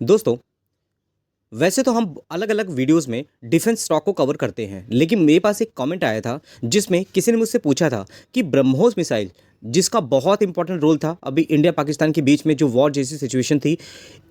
दोस्तों, वैसे तो हम अलग अलग वीडियोस में डिफेंस स्टॉक को कवर करते हैं, लेकिन मेरे पास एक कमेंट आया था जिसमें किसी ने मुझसे पूछा था कि ब्रह्मोस मिसाइल जिसका बहुत इंपॉर्टेंट रोल था अभी इंडिया पाकिस्तान के बीच में जो वॉर जैसी सिचुएशन थी,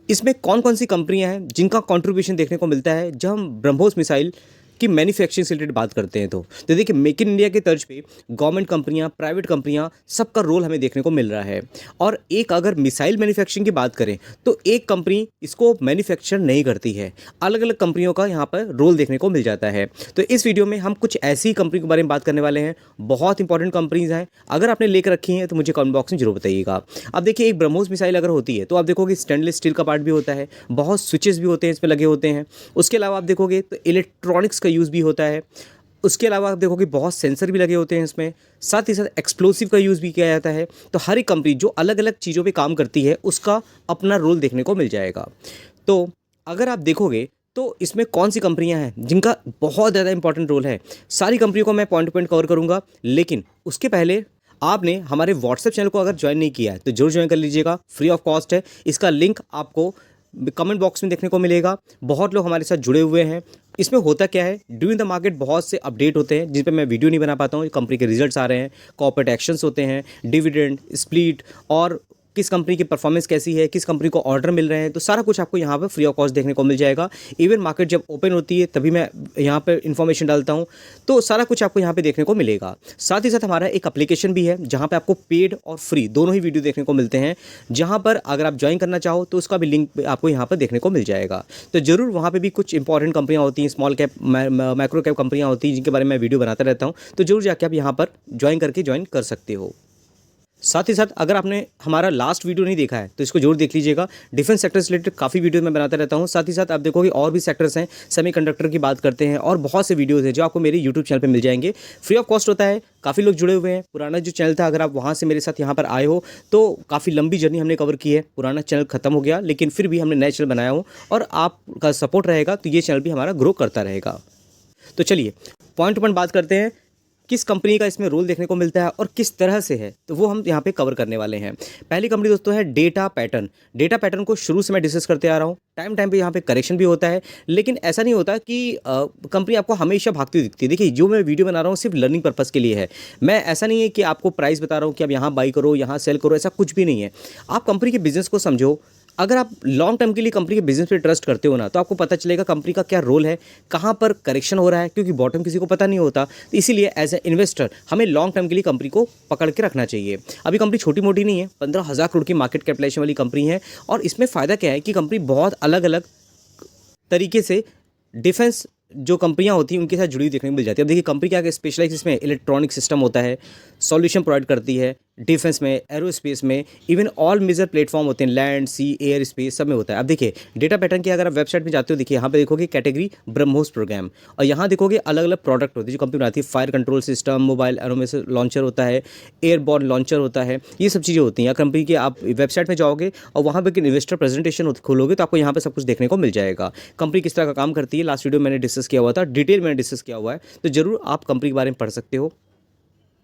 इसमें कौन कौन सी कंपनियां हैं जिनका कंट्रीब्यूशन देखने को मिलता है जब हम ब्रह्मोस मिसाइल की मैन्युफैक्चरिंग से रिलेटेड बात करते हैं। तो देखिए, मेक इन इंडिया के तर्ज पे गवर्नमेंट कंपनियां, प्राइवेट कंपनियां, सबका रोल हमें देखने को मिल रहा है। और एक अगर मिसाइल मैन्युफैक्चरिंग की बात करें तो एक कंपनी इसको मैन्युफैक्चर नहीं करती है, अलग अलग कंपनियों का यहाँ पर रोल देखने को मिल जाता है। तो इस वीडियो में हम कुछ ऐसी कंपनी के बारे में बात करने वाले हैं, बहुत इंपॉर्टेंट कंपनीज हैं। अगर आपने लेकर रखी हैं तो मुझे कमेंट बॉक्स में जरूर बताइएगा। अब देखिए, एक ब्रह्मोस मिसाइल अगर होती है तो आप देखोगे स्टेनलेस स्टील का पार्ट भी होता है, बहुत स्विचेस भी होते हैं इस पर लगे होते हैं। उसके अलावा आप देखोगे तो इलेक्ट्रॉनिक्स का यूज़ भी होता है। उसके अलावा आप देखोगे बहुत सेंसर भी लगे होते हैं इसमें, साथ ही साथ एक्सप्लोसिव का यूज़ भी किया जाता है। तो हर एक कंपनी जो अलग अलग चीज़ों पे काम करती है उसका अपना रोल देखने को मिल जाएगा। तो अगर आप देखोगे तो इसमें कौन सी कंपनियां हैं जिनका बहुत ज़्यादा इंपॉर्टेंट रोल है, सारी कंपनियों को मैं पॉइंट टू पॉइंट कवर करूंगा। लेकिन उसके पहले आपने हमारे व्हाट्सएप चैनल को अगर ज्वाइन नहीं किया है तो जरूर ज्वाइन कर लीजिएगा, फ्री ऑफ कॉस्ट है। इसका लिंक आपको कमेंट बॉक्स में देखने को मिलेगा। बहुत लोग हमारे साथ जुड़े हुए हैं। इसमें होता क्या है, ड्यूरिंग द मार्केट बहुत से अपडेट होते हैं जिन पे मैं वीडियो नहीं बना पाता हूँ। कंपनी के रिजल्ट्स आ रहे हैं, कॉर्पोरेट एक्शंस होते हैं, डिविडेंड, स्प्लिट, और किस कंपनी की परफॉर्मेंस कैसी है, किस कंपनी को ऑर्डर मिल रहे हैं, तो सारा कुछ आपको यहाँ पर फ्री ऑफ कॉस्ट देखने को मिल जाएगा। इवन मार्केट जब ओपन होती है तभी मैं यहाँ पर इन्फॉर्मेशन डालता हूँ, तो सारा कुछ आपको यहाँ पे देखने को मिलेगा। साथ ही साथ हमारा एक एप्लीकेशन भी है जहाँ पे आपको पेड और फ्री दोनों ही वीडियो देखने को मिलते हैं, जहाँ पर अगर आप ज्वाइन करना चाहो तो उसका भी लिंक आपको यहाँ पर देखने को मिल जाएगा। तो जरूर वहाँ पर भी कुछ इंपॉर्टेंट कंपनियाँ होती हैं, स्मॉल कैप, माइक्रो कैप कंपनियाँ होती हैं जिनके बारे में मैं वीडियो बनाता रहता हूँ। तो जरूर जाके आप यहाँ पर ज्वाइन कर सकते हो। साथ ही साथ अगर आपने हमारा लास्ट वीडियो नहीं देखा है तो इसको जरूर देख लीजिएगा। डिफेंस सेक्टर से रिलेटेड काफ़ी वीडियो मैं बनाता रहता हूँ। साथ ही साथ आप देखोगे और भी सेक्टर्स हैं, सेमीकंडक्टर की बात करते हैं, और बहुत से वीडियोस हैं जो आपको मेरे यूट्यूब चैनल पे मिल जाएंगे। फ्री ऑफ कॉस्ट होता है। काफ़ी लोग जुड़े हुए हैं। पुराना जो चैनल था, अगर आप वहाँ से मेरे साथ यहाँ पर आए हो तो काफ़ी लंबी जर्नी हमने कवर की है। पुराना चैनल खत्म हो गया, लेकिन फिर भी हमने नया चैनल बनाया हो, और आपका सपोर्ट रहेगा तो ये चैनल भी हमारा ग्रो करता रहेगा। तो चलिए पॉइंट टू पॉइंट बात करते हैं, किस कंपनी का इसमें रोल देखने को मिलता है और किस तरह से है, तो वो हम यहाँ पे कवर करने वाले हैं। पहली कंपनी दोस्तों है डेटा पैटर्न। डेटा पैटर्न को शुरू से मैं डिस्कस करते आ रहा हूँ। टाइम पे यहाँ पे करेक्शन भी होता है, लेकिन ऐसा नहीं होता कि कंपनी आपको हमेशा भागती हुई दिखती है। देखिए, जो मैं वीडियो बना रहा हूँ सिर्फ लर्निंग पर्पज़ के लिए है। मैं ऐसा नहीं है कि आपको प्राइस बता रहा हूँ कि आप यहाँ बाई करो, यहाँ सेल करो, ऐसा कुछ भी नहीं है। आप कंपनी के बिजनेस को समझो। अगर आप लॉन्ग टर्म के लिए कंपनी के बिजनेस पे ट्रस्ट करते हो ना, तो आपको पता चलेगा कंपनी का क्या रोल है, कहाँ पर करेक्शन हो रहा है, क्योंकि बॉटम किसी को पता नहीं होता। तो इसीलिए एज ए इन्वेस्टर हमें लॉन्ग टर्म के लिए कंपनी को पकड़ के रखना चाहिए। अभी कंपनी छोटी मोटी नहीं है, 15,000 करोड़ की मार्केट कैपिटलाइजेशन वाली कंपनी है। और इसमें फ़ायदा क्या है कि कंपनी बहुत अलग अलग तरीके से डिफेंस जो कंपनियां होती हैं उनके साथ जुड़ी हुई देखने को मिल जाती है। अब देखिए, कंपनी क्या स्पेशलाइज इसमें इलेक्ट्रॉनिक सिस्टम होता है, सॉल्यूशन प्रोवाइड करती है डिफेंस में, एरोस्पेस में, इवन ऑल मेजर प्लेटफॉर्म होते हैं, लैंड, सी, एयर, स्पेस, सब में होता है। अब देखिए, डेटा पैटर्न की अगर आप वेबसाइट में जाते हो, देखिए यहाँ पे देखोगे कैटेगरी ब्रह्मोस प्रोग्राम, और यहाँ देखोगे अलग अलग प्रोडक्ट होते हैं जो कंपनी बनाती है। फायर कंट्रोल सिस्टम, मोबाइल एरोमेस लॉन्चर होता है, एयरबॉर्न लॉन्चर होता है, ये सब चीज़ें होती हैं। कंपनी के आप वेबसाइट में जाओगे और वहाँ पर इन्वेस्टर प्रेजेंटेशन खोलोगे तो आपको यहाँ पर सब कुछ देखने को मिल जाएगा। कंपनी किस तरह का काम करती है, लास्ट वीडियो मैंने डिस्कस किया हुआ था, डिटेल मैंने डिस्कस किया हुआ है, तो जरूर आप कंपनी के बारे में पढ़ सकते हो।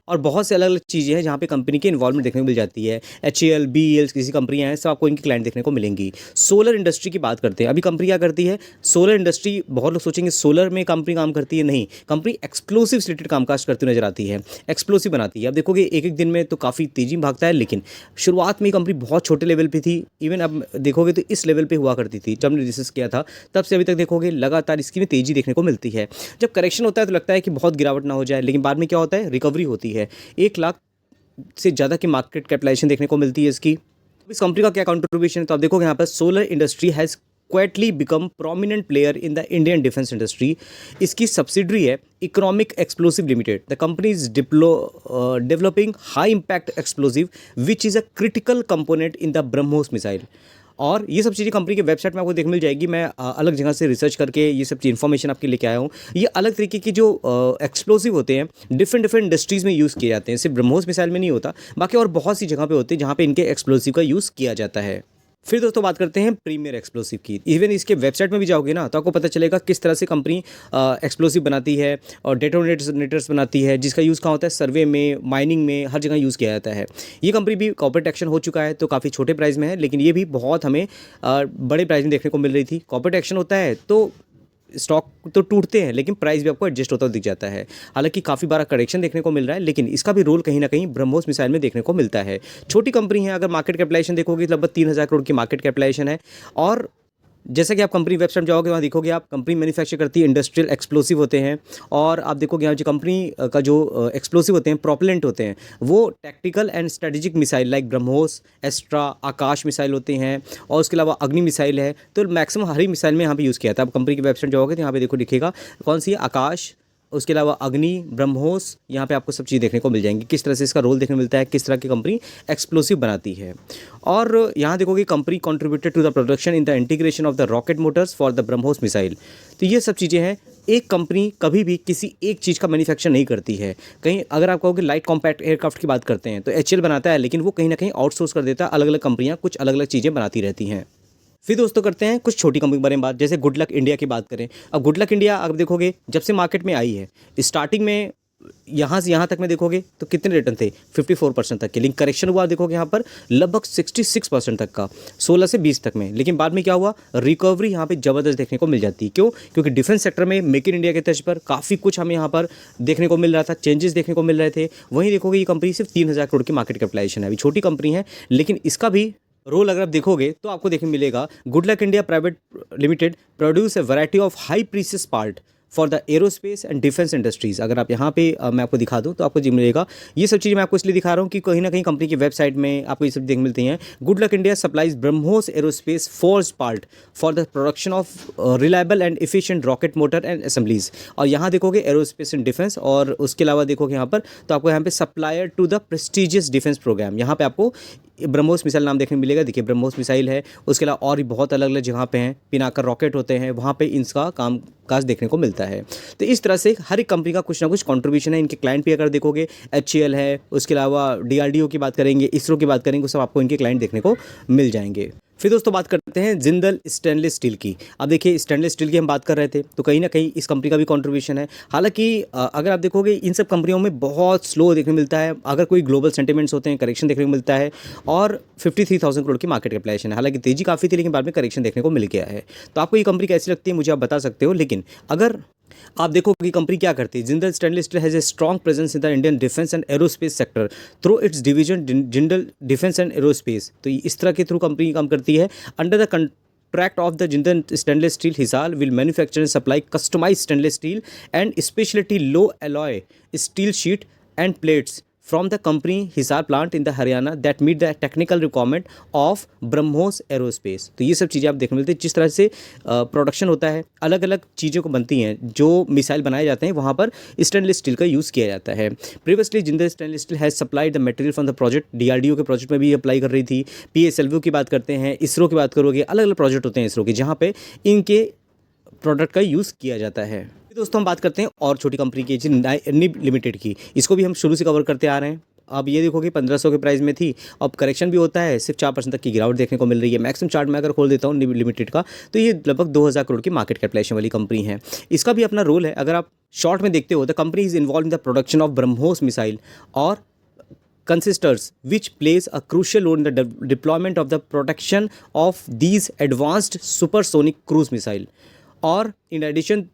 और बहुत से अलग अलग चीज़ें हैं जहाँ पे कंपनी की इन्वॉल्वमेंट देखने को मिल जाती है। HAL, BEL किसी कंपनियाँ हैं, सब आपको इनकी क्लाइंट देखने को मिलेंगी। सोलर इंडस्ट्री की बात करते हैं। अभी कंपनी क्या करती है, सोलर इंडस्ट्री, बहुत लोग सोचेंगे सोलर में कंपनी काम करती है, नहीं, कंपनी एक्सप्लोसिव से रिलेटेड कामकाज करती नजर आती है, एक्सप्लोसिव बनाती है। अब देखोगे एक एक दिन में तो काफ़ी तेजी में भागता है, लेकिन शुरुआत में कंपनी बहुत छोटे लेवल पर थी। इवन अब देखोगे तो इस लेवल पर हुआ करती थी जब हमने डिस्कस किया था, तब से अभी तक देखोगे लगातार इसकी में तेज़ी देखने को मिलती है। जब करेक्शन होता है तो लगता है कि बहुत गिरावट ना हो जाए, लेकिन बाद में क्या होता है, रिकवरी होती है। 1 लाख से ज़्यादा की मार्केट कैपिटलाइजेशन देखने को मिलती है इसकी। इस कंपनी का क्या कंट्रीब्यूशन है, तो आप देखोगे यहाँ पर solar industry has quietly become prominent player in the Indian defence industry. इसकी सब्सिडरी है economic explosive limited. The company is developing high impact explosive which is a critical component in the BrahMos missile. और ये सब चीज़ें company के website में आपको देख मिल जाएगी। मैं अलग जगह से रिसर्च करके ये सब इन्फॉर्मेशन आपके लेके आया हूँ। ये अलग तरीके की जो एक्सप्लोसिव होते हैं डिफरेंट इंडस्ट्रीज़ में यूज़ किए जाते हैं, सिर्फ ब्रह्मोस मिसाइल में नहीं होता, बाकी और बहुत सी जगह पे होते हैं जहाँ पे इनके एक्सप्लोसिव का यूज़ किया जाता है। फिर दोस्तों बात करते हैं प्रीमियर एक्सप्लोसिव की। इवन इसके वेबसाइट में भी जाओगे ना तो आपको पता चलेगा किस तरह से कंपनी एक्सप्लोसिव बनाती है और डेटोनेटर्स बनाती है, जिसका यूज़ कहाँ होता है, सर्वे में, माइनिंग में, हर जगह यूज़ किया जाता है। ये कंपनी भी कॉर्पोरेट एक्शन हो चुका है तो काफ़ी छोटे प्राइस में है, लेकिन ये भी बहुत हमें बड़े प्राइस में देखने को मिल रही थी। कॉर्पोरेट एक्शन होता है तो स्टॉक तो टूटते हैं लेकिन प्राइस भी आपको एडजस्ट होता दिख जाता है। हालांकि काफ़ी बार करेक्शन देखने को मिल रहा है, लेकिन इसका भी रोल कहीं ना कहीं ब्रह्मोस मिसाइल में देखने को मिलता है। छोटी कंपनी है, अगर मार्केट कैपिटलाइजेशन देखोगे तो लगभग 3,000 करोड़ की मार्केट कैपिटलाइजेशन है। और जैसा कि आप कंपनी वेबसाइट जाओगे वहाँ देखोगे आप कंपनी मैन्युफैक्चर करती है इंडस्ट्रियल एक्सप्लोसिव होते हैं। और आप देखोगे यहाँ जो कंपनी का जो एक्सप्लोसिव होते हैं, प्रोपेलेंट होते हैं, वो tactical and strategic missile like BrahMos, Astra, Akash missile होते हैं, और उसके अलावा अग्नि मिसाइल है। तो मैक्सिमम हर ही मिसाइल में यहाँ पे यूज़ किया था। आप कंपनी की वेबसाइट जाओगे तो यहाँ पे देखो दिखेगा कौन सी है, आकाश, उसके अलावा अग्नि, ब्रह्मोस, यहाँ पे आपको सब चीज़ देखने को मिल जाएंगी, किस तरह से इसका रोल देखने को मिलता है, किस तरह की कंपनी एक्सप्लोसिव बनाती है। और यहाँ देखोगे company contributed to the production in the integration of the rocket motors for the BrahMos missile. तो ये सब चीज़ें हैं। एक कंपनी कभी भी किसी एक चीज़ का मैन्युफैक्चर नहीं करती है। कहीं अगर आप कहोगे लाइट कॉम्पैक्ट एयरक्राफ्ट की बात करते हैं तो एचएएल बनाता है, लेकिन वो कहीं ना कहीं आउटसोर्स कर देता है। अलग अलग कंपनियाँ कुछ अलग अलग चीज़ें बनाती रहती हैं। फिर दोस्तों करते हैं कुछ छोटी कंपनी के बारे में बात, जैसे गुड लक इंडिया की बात करें। अब गुड लक इंडिया अगर देखोगे जब से मार्केट में आई है, स्टार्टिंग में यहाँ से यहाँ तक में देखोगे तो कितने रिटर्न थे, 54% तक के, लेकिन करेक्शन हुआ देखोगे यहाँ पर लगभग 66% तक का, 16 से 20 तक में। लेकिन बाद में क्या हुआ, रिकवरी यहाँ पे ज़बरदस्त देखने को मिल जाती है। क्यों? क्योंकि डिफेंस सेक्टर में मेक इन इंडिया के तर्ज पर काफ़ी कुछ हमें यहाँ पर देखने को मिल रहा था, चेंजेस देखने को मिल रहे थे। वहीं देखोगे ये कंपनी सिर्फ 3,000 करोड़ की मार्केट कैपिटलाइजेशन है, अभी छोटी कंपनी है, लेकिन इसका भी रोल अगर आप देखोगे तो आपको देखने मिलेगा। Good luck India private limited produce a variety of high precious part for the aerospace and defence industries. अगर आप यहाँ पे मैं आपको दिखा दूँ तो आपको जी मिलेगा। ये सब चीज़ें मैं आपको इसलिए दिखा रहा हूँ कि कहीं ना कहीं कंपनी की वेबसाइट में आपको ये सब देखने मिलती हैं। Good luck India supplies BrahMos aerospace force part for the production of reliable and efficient rocket motor and assemblies. और यहाँ देखोगे एरोस्पेस एंड डिफेंस, और उसके अलावा देखोगे यहाँ पर तो आपको यहाँ पे supplier to the prestigious defence programme, यहाँ पे आपको ब्रह्मोस मिसाइल नाम देखने को मिलेगा। देखिए ब्रह्मोस मिसाइल है, उसके अलावा और भी बहुत अलग अलग जगह पे हैं, पिनाकर रॉकेट होते हैं, वहाँ पे इनका काम काज देखने को मिलता है। तो इस तरह से हर एक कंपनी का कुछ ना कुछ कंट्रीब्यूशन है। इनके क्लाइंट भी अगर देखोगे एचएएल है, उसके अलावा डीआरडीओ की बात करेंगे, इसरो की बात करेंगे, सब आपको इनके क्लाइंट देखने को मिल जाएंगे। फिर दोस्तों बात करते हैं जिंदल स्टेनलेस स्टील की। अब देखिए स्टेनलेस स्टील की हम बात कर रहे थे तो कहीं ना कहीं इस कंपनी का भी कंट्रीब्यूशन है। हालांकि अगर आप देखोगे इन सब कंपनियों में बहुत स्लो देखने को मिलता है। अगर कोई ग्लोबल सेंटिमेंट्स होते हैं करेक्शन देखने को मिलता है, और 53,000 करोड़ की मार्केट कैपिटलाइजेशन है। हालांकि तेजी काफ़ी थी लेकिन बाद में करेक्शन देखने को मिल गया है। तो आपको ये कंपनी कैसी लगती है मुझे आप बता सकते हो। लेकिन अगर आप देखो कि कंपनी क्या करती है, Jindal stainless steel has a strong presence in the Indian defence and aerospace sector through it's division Jindal defence and aerospace. तो इस तरह के थ्रू कंपनी काम करती है। Under the contract of the Jindal Stainless Steel Hisar will manufacture and supply customized stainless steel and specialty low alloy steel sheet and plates from the company Hisar plant in the Haryana that meet the technical requirement of BrahMos aerospace. तो ये सब चीज़ें आप देखने मिलती है। जिस तरह से प्रोडक्शन होता है, अलग अलग चीज़ों को बनती हैं, जो मिसाइल बनाए जाते हैं वहाँ पर स्टेनलेस स्टील का यूज़ किया जाता है। Previously Jindal stainless steel has supplied the material from the project, DRDO के प्रोजेक्ट में भी अप्लाई कर रही थी। पीएसएलवी की बात करते हैं, इसरो की बात करोगे, अलग अलग प्रोजेक्ट होते हैं इसरो के जहाँ पे इनके प्रोडक्ट का यूज़ किया जाता है। दोस्तों हम बात करते हैं और छोटी कंपनी की निब लिमिटेड की। इसको भी हम शुरू से कवर करते आ रहे हैं। अब ये देखो कि 1500 के प्राइस में थी, अब करेक्शन भी होता है, सिर्फ 4% तक की गिरावट देखने को मिल रही है। मैक्सिमम चार्ट में अगर खोल देता हूँ निब लिमिटेड का तो ये लगभग 2000 करोड़ की मार्केट कैपिटलाइजेशन वाली कंपनी है। इसका भी अपना रोल है। अगर आप शॉर्ट में देखते हो तो company is involve in the production of BrahMos missile और consistors which plays a crucial role in the deployment of the protection of these advanced supersonic cruise missile. Or in addition,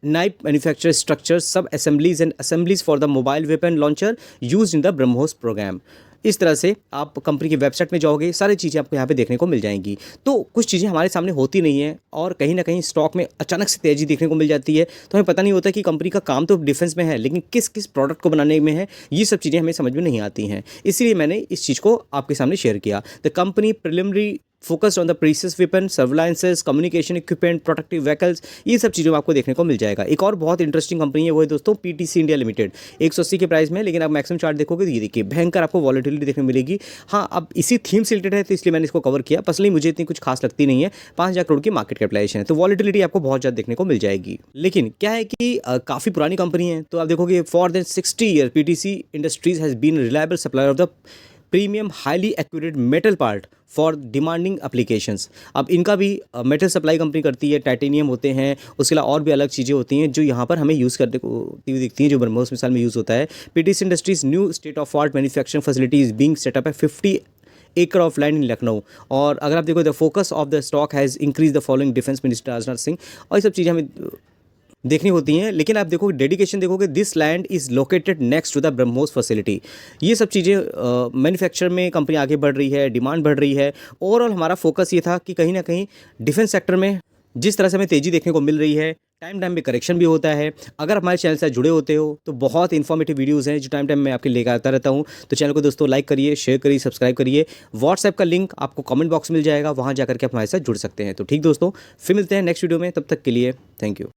Knipe manufactures structures, sub-assemblies and assemblies for the mobile weapon launcher used in the BrahMos program. इस तरह से आप company की website में जाओगे, सारी चीज़ें आपको यहाँ पे देखने को मिल जाएंगी। तो कुछ चीज़ें हमारे सामने होती नहीं हैं और कहीं ना कहीं स्टॉक में अचानक से तेज़ी देखने को मिल जाती है। तो हमें पता नहीं होता कि कंपनी का काम तो डिफेंस में है लेकिन किस किस प्रोडक्ट को बनाने में है, ये सब चीज़ें हमें समझ में नहीं आती हैं। इसीलिए मैंने इस चीज़ को आपके सामने शेयर किया। The company preliminary focused on the precious weapon, surveillances, communication equipment, protective vehicles, ये सब चीज़ों में आपको देखने को मिल जाएगा। एक और बहुत इंटरेस्टिंग कंपनी है वो है दोस्तों पीटीसी इंडिया लिमिटेड। 180 के प्राइस में, लेकिन आप मैक्सिमम चार्ट देखोगे तो ये देखिए भयंकर आपको वॉलेटिलिटी देखने को मिलेगी। हाँ, अब इसी थीम से रिलेटेड है तो इसलिए मैंने इसको कवर किया। पर्सनली मुझे इतनी कुछ खास लगती नहीं है। 5000 करोड़ की मार्केट कैपिटलाइजेशन है तो वॉलेटिलिटी आपको बहुत ज़्यादा देखने को मिल जाएगी। लेकिन क्या है कि काफ़ी पुरानी कंपनी है, तो आप देखोगे for than 60 year PTC industries has been reliable supplier of the premium highly accurate metal part for demanding applications. अब इनका भी मेटल सप्लाई कंपनी करती है, टाइटेनियम होते हैं, उसके अलावा और भी अलग चीज़ें होती हैं जो यहाँ पर हमें यूज़ करने को दिखती हैं, जो ब्रह्मोस मिसाइल में यूज़ होता है। PTC industries new state of art manufacturing facilities being setup है 50 एकड़ ऑफ लैंड इन लखनऊ। और अगर आप देखो the focus of the stock has increase the following defence minister Rajnath Singh. और ये सब चीज़ें हमें देखनी होती हैं। लेकिन आप देखो डेडिकेशन देखोगे, this land is located next to the BrahMos facility. ये सब चीज़ें मैन्युफैक्चर में कंपनी आगे बढ़ रही है, डिमांड बढ़ रही है। ओवरऑल हमारा फोकस ये था कि कहीं ना कहीं डिफेंस सेक्टर में जिस तरह से हमें तेज़ी देखने को मिल रही है, टाइम टाइम पे करेक्शन भी होता है। अगर हमारे चैनल से जुड़े होते हो तो बहुत इन्फॉर्मेटिव वीडियोज़ हैं जो टाइम टाइम मैं आपके लेकर आता रहता हूँ। तो चैनल को दोस्तों लाइक करिए, शेयर करिए, सब्सक्राइब करिए। व्हाट्सएप का लिंक आपको कमेंट बॉक्स मिल जाएगा, वहाँ जाकर के आप हमारे साथ जुड़ सकते हैं। तो ठीक दोस्तों, फिर मिलते हैं नेक्स्ट वीडियो में, तब तक के लिए थैंक यू।